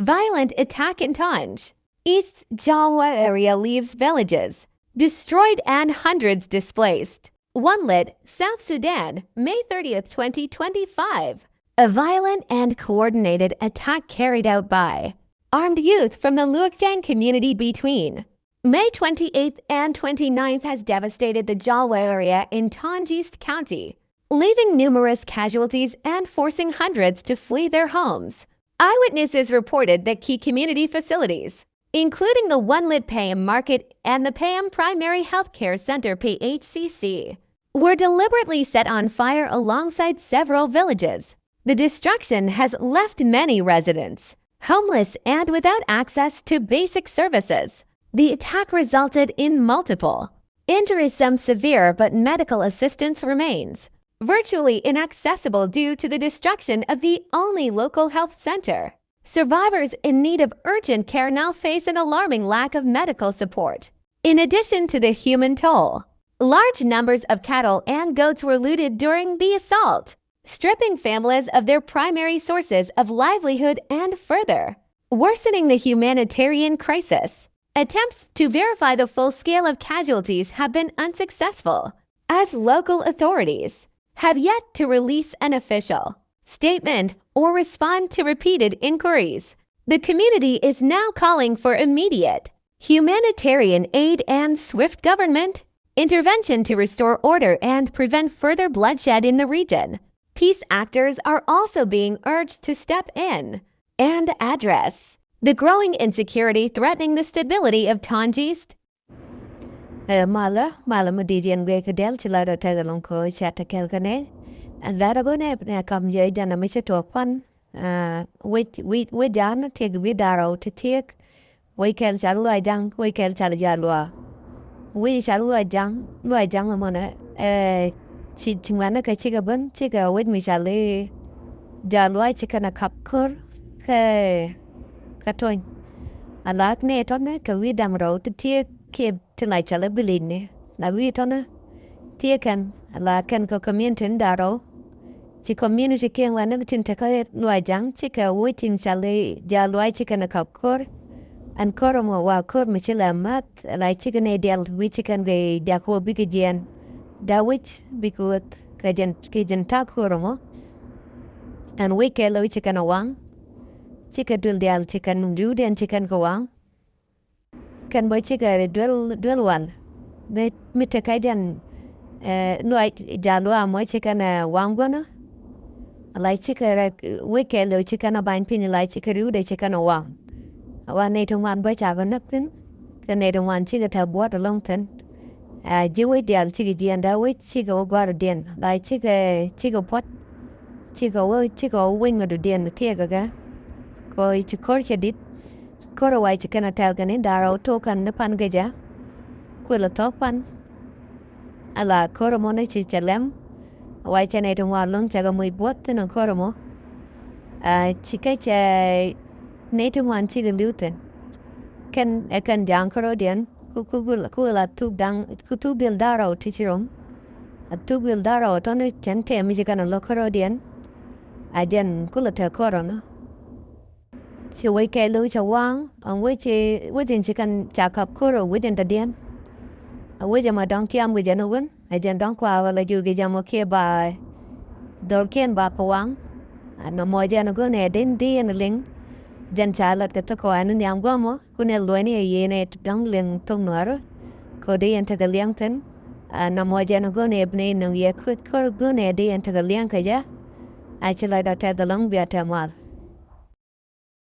Violent attack in Tanj. East Jalwaa area leaves villages destroyed and hundreds displaced. Lit, South Sudan, May 30th, 2025. A violent and coordinated attack carried out by armed youth from the Lwachjang community between May 28th and 29th has devastated the Jalwaa area in Tanj East County, leaving numerous casualties and forcing hundreds to flee their homes. Eyewitnesses reported that key community facilities, including the Lit Payam Market and the Payam Primary Healthcare Center PHCC, were deliberately set on fire alongside several villages. The destruction has left many residents homeless and without access to basic services. The attack resulted in multiple injuries, some severe, but medical assistance remains virtually inaccessible due to the destruction of the only local health center. Survivors in need of urgent care now face an alarming lack of medical support. In addition to the human toll, large numbers of cattle and goats were looted during the assault, stripping families of their primary sources of livelihood and further worsening the humanitarian crisis. Attempts to verify the full scale of casualties have been unsuccessful, as local authorities have yet to release an official statement or respond to repeated inquiries. The community is now calling for immediate humanitarian aid and swift government intervention to restore order and prevent further bloodshed in the region. Peace actors are also being urged to step in and address the growing insecurity threatening the stability of Tanj East. Mala madidian gwe kadel chila do tagalong ko chata kelkane. And that ago ne kam ye jana misha to pan. We jana take vidaro to take. We kel Lwachjang, we kel Jalwaa. We Lwachjang amona. Chi chingwana ka chiga bun chiga with me shali Jalwaa chikana kapkur ke katoin. Alak ne tone ka we dam ro to take kib to like chala biline. Na we tone taken alakan ko community daro. Chi community ken wana tin taka Lwachjang chika waiting shali Jalwaa chikana kapkur. And koromo wa kor michila mat like chicken a del we chicken gay dako bigijan. Dawit bikut kajan takoromo. And we kelo chicken awang. Chicken dul del chicken rude and chicken goang. Can boy chicken dual one. They mitakajan Jalwaa mo chicken wangwana. Like chicken we kelo chicken a bind pin like chicken rude chicken awang. One native one by chago nothing. The native one chicken have water long ten. Jiwe del chigi and dawit chigo guardian like chigo pot chigo wing of the den the tiaga go to corcha did corawai chicken atalgan in daro token the pangaja quilla topan a la coromone chichalem white native one long chago muy botten on coromo chicacha native one chicken luton can a can down corodian. Kula tube down kutu bil daro tichirum. A tube bil daro tonu chente michigan locorodian. I didn't kula te corona. She wake a lucha wang on which within chicken jack up kuro within the den. A widget my donkey am with genuine. I didn't don't quaver like you get jam okay by Dorkin Bapawang. And no more than a gun a din D and a ling. Jan Charlotte got the coin in the Amguamo, Kunel Luani a yenate dongling tonguaro, Cody and Tagaliangton, and no more Janagone ebne no ye could call Gune de and Tagaliankaja. I shall like that the long beer termal.